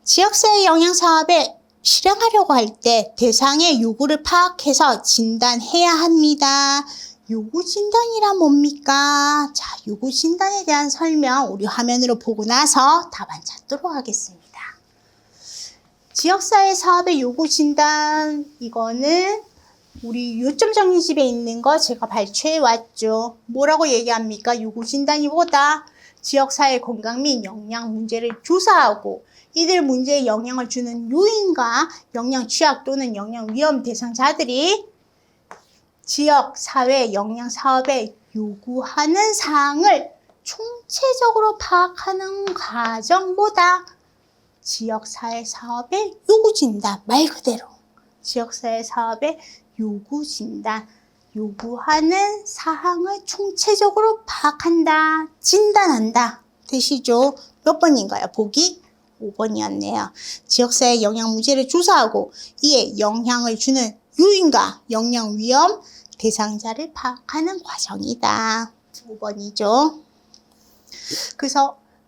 지역사회 영양사업에 실행하려고 할 때 대상의 요구를 파악해서 진단해야 합니다. 요구 진단이란 뭡니까? 자, 요구 진단에 대한 설명 우리 화면으로 보고 나서 답안 찾도록 하겠습니다. 지역사회 사업의 요구 진단, 이거는 우리 요점 정리집에 있는 거 제가 발췌해 왔죠. 뭐라고 얘기합니까? 요구 진단이 뭐다? 지역사회 건강 및 영양 문제를 조사하고 이들 문제에 영향을 주는 요인과 영양 취약 또는 영양 위험 대상자들이 지역사회 영양 사업에 요구하는 사항을 총체적으로 파악하는 과정보다 지역사회 사업의 요구 진단, 말 그대로 지역사회 사업의 요구 진단, 요구하는 사항을 총체적으로 파악한다, 진단한다. 되시죠? 몇 번인가요? 보기 5번이었네요. 지역사회 영양 문제를 조사하고 이에 영향을 주는 요인과 영양 위험 대상자를 파악하는 과정이다. 5번이죠.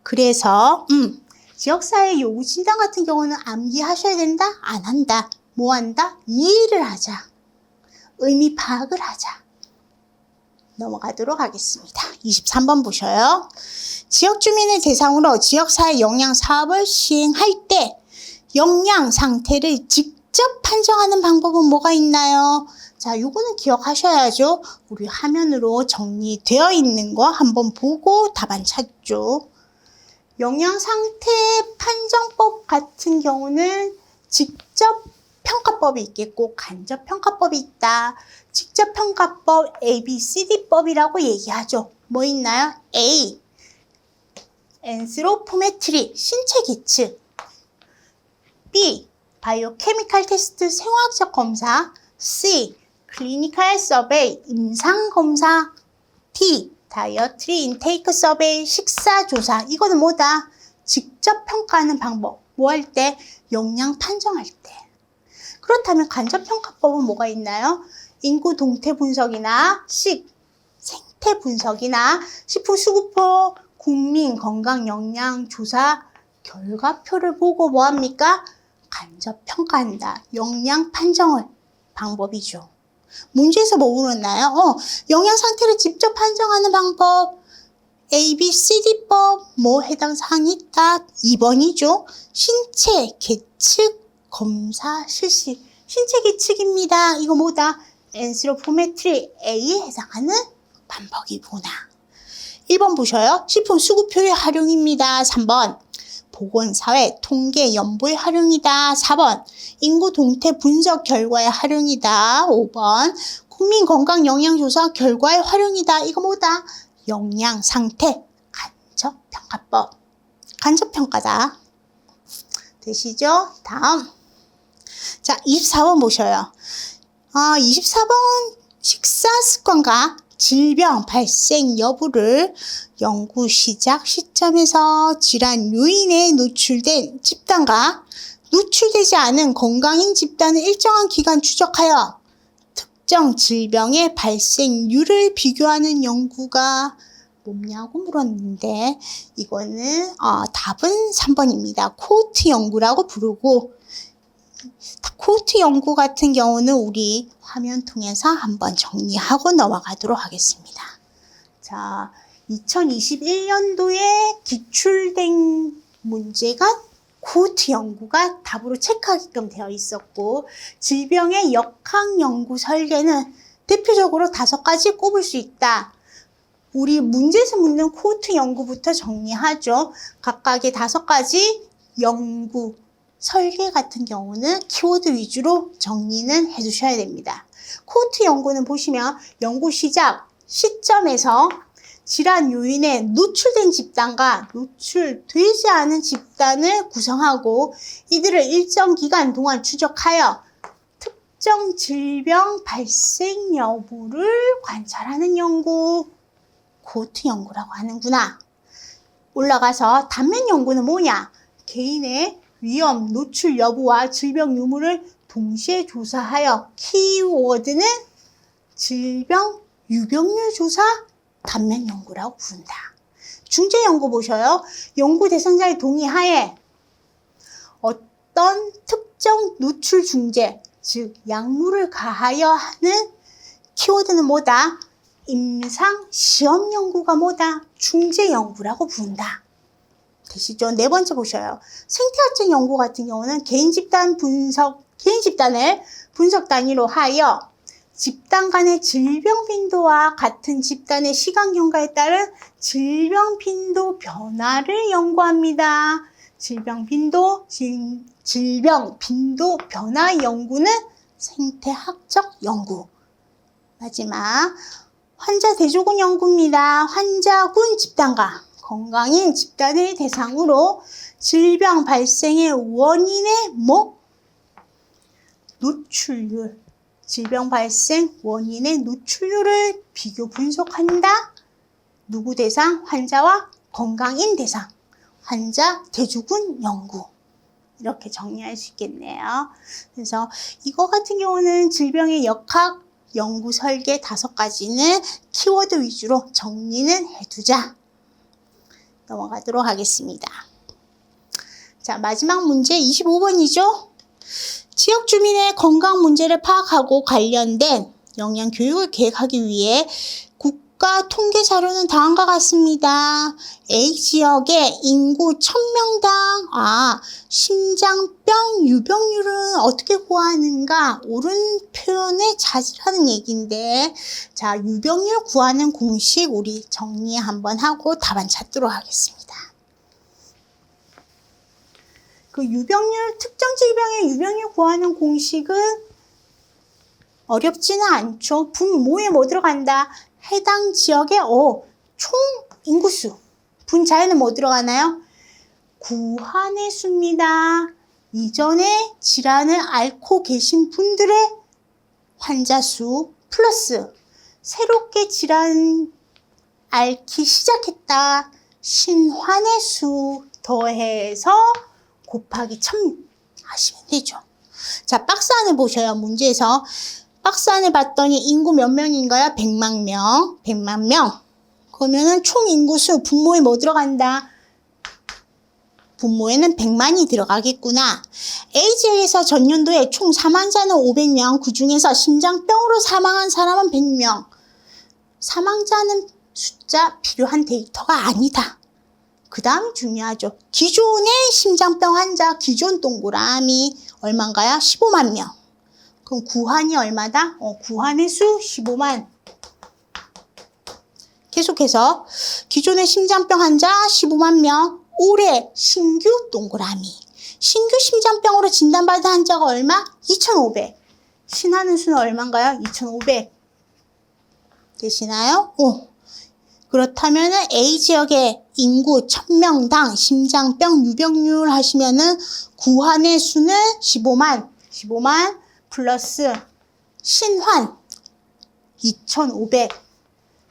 그래서 지역사회 요구 진단 같은 경우는 암기하셔야 된다? 안 한다? 뭐 한다? 이해를 하자. 의미 파악을 하자. 넘어가도록 하겠습니다. 23번 보셔요. 지역 주민을 대상으로 지역사회 영양 사업을 시행할 때 영양 상태를 직접 판정하는 방법은 뭐가 있나요? 자, 요거는 기억하셔야죠. 우리 화면으로 정리되어 있는 거 한번 보고 답안 찾죠. 영양 상태 판정법 같은 경우는 직접 평가법이 있겠고 간접 평가법이 있다. 직접 평가법 ABCD법이라고 얘기하죠. 뭐 있나요? A. 엔스로포메트리 신체 기측. B. 바이오케미칼 테스트 생화학적 검사. C. 클리니컬 서베이 임상 검사. D. 다이어트리 인테이크 서베이 식사 조사. 이거는 뭐다? 직접 평가하는 방법. 뭐 할 때? 영양 판정할 때. 그렇다면 간접평가법은 뭐가 있나요? 인구 동태 분석이나 생태 분석이나 식품수급호 국민 건강 영양 조사 결과표를 보고 뭐합니까? 간접평가한다. 영양 판정을 방법이죠. 문제에서 뭐 물었나요? 영양 상태를 직접 판정하는 방법. ABCD법 뭐 해당 사항이 있다? 2번이죠. 신체 계측 검사 실시. 신체 계측입니다. 이거 뭐다? 엔스로포메트리 A에 해당하는 방법이구나. 1번 보셔요. 식품 수급표의 활용입니다. 3번. 보건사회 통계 연보의 활용이다. 4번. 인구 동태 분석 결과의 활용이다. 5번. 국민건강영양조사 결과의 활용이다. 이거 뭐다? 영양상태 간접평가법. 간접평가다. 되시죠? 다음. 자, 24번 보셔요. 24번 식사 습관과 질병 발생 여부를 연구 시작 시점에서 질환 요인에 노출된 집단과 노출되지 않은 건강인 집단을 일정한 기간 추적하여 특정 질병의 발생률을 비교하는 연구가 뭐냐고 물었는데 이거는 답은 3번입니다. 코호트 연구라고 부르고 코호트 연구 같은 경우는 우리 화면 통해서 한번 정리하고 넘어가도록 하겠습니다. 자, 2021년도에 기출된 문제가 코호트 연구가 답으로 체크하게끔 되어 있었고 질병의 역학 연구 설계는 대표적으로 5가지 꼽을 수 있다. 우리 문제에서 묻는 코호트 연구부터 정리하죠. 각각의 5가지 연구 설계 같은 경우는 키워드 위주로 정리는 해주셔야 됩니다. 코호트 연구는 보시면 연구 시작 시점에서 질환 요인에 노출된 집단과 노출되지 않은 집단을 구성하고 이들을 일정 기간 동안 추적하여 특정 질병 발생 여부를 관찰하는 연구, 코호트 연구라고 하는구나. 올라가서 단면 연구는 뭐냐? 개인의 위험, 노출 여부와 질병 유무를 동시에 조사하여 키워드는 질병 유병률 조사 단면 연구라고 부른다. 중재 연구 보셔요. 연구 대상자의 동의하에 어떤 특정 노출 중재, 즉 약물을 가하여 하는 키워드는 뭐다? 임상 시험 연구가 뭐다? 중재 연구라고 부른다. 되시죠? 4번째 보셔요. 생태학적 연구 같은 경우는 개인 집단을 분석 단위로 하여 집단 간의 질병 빈도와 같은 집단의 시간 경과에 따른 질병 빈도 변화를 연구합니다. 질병 빈도 변화 연구는 생태학적 연구. 마지막 환자 대조군 연구입니다. 환자군 집단과 건강인 집단을 대상으로 질병 발생의 원인의 노출률, 질병 발생 원인의 노출률을 비교 분석한다. 누구 대상? 환자와 건강인 대상. 환자 대조군 연구. 이렇게 정리할 수 있겠네요. 그래서 이거 같은 경우는 질병의 역학 연구 설계 5가지는 키워드 위주로 정리는 해두자. 넘어가도록 하겠습니다. 자, 마지막 문제 25번이죠. 지역 주민의 건강 문제를 파악하고 관련된 영양 교육을 계획하기 위해 국가 통계 자료는 다음과 같습니다. A 지역의 인구 1000명당 심장병 유병률은 어떻게 구하는가? 옳은 표현을 찾으라는 얘기인데, 자, 유병률 구하는 공식 우리 정리 한번 하고 답안 찾도록 하겠습니다. 그 유병률, 특정 질병의 유병률 구하는 공식은 어렵지는 않죠. 분모에 뭐 들어간다? 해당 지역의 총 인구수. 분자에는 뭐 들어가나요? 구한의 수입니다. 이전에 질환을 앓고 계신 분들의 환자 수 플러스 새롭게 질환 앓기 시작했다. 신환의 수 더해서 곱하기 1000 하시면 되죠. 자, 박스 안을 보셔요. 문제에서 박스 안을 봤더니 인구 몇 명인가요? 100만 명. 100만 명. 그러면은 총 인구수 분모에 뭐 들어간다? 분모에는 100만이 들어가겠구나. A지역에서 전년도에 총 사망자는 500명, 그 중에서 심장병으로 사망한 사람은 100명. 사망자는 숫자 필요한 데이터가 아니다. 그 다음이 중요하죠. 기존의 심장병 환자, 기존 동그라미 얼마인가요? 15만 명. 그럼 구한이 얼마다? 구한의 수 15만. 계속해서 기존의 심장병 환자 15만 명, 올해 신규 동그라미. 신규 심장병으로 진단받은 환자가 얼마? 2,500. 신하는 수는 얼마인가요? 2,500. 되시나요? 그렇다면 A지역의 인구 1000명당 심장병 유병률 하시면은 구환의 수는 15만 플러스 신환 2,500.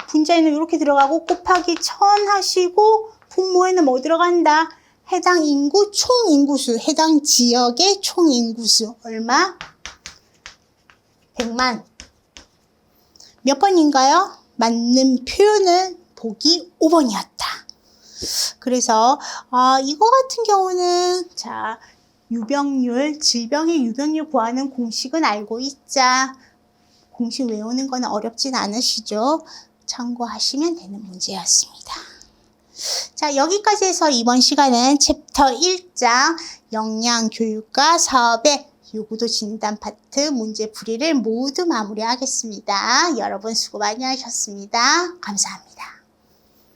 분자에는 이렇게 들어가고 곱하기 1000 하시고 분모에는 뭐 들어간다? 해당 인구 총 인구수, 해당 지역의 총 인구수 얼마? 100만. 몇 번인가요? 맞는 표현은 보기 5번이었다. 그래서 이거 같은 경우는 자, 유병률, 질병의 유병률 구하는 공식은 알고 있자. 공식 외우는 건 어렵진 않으시죠? 참고하시면 되는 문제였습니다. 자, 여기까지 해서 이번 시간은 챕터 1장 영양교육과 사업의 요구도 진단 파트 문제 풀이를 모두 마무리하겠습니다. 여러분 수고 많이 하셨습니다. 감사합니다.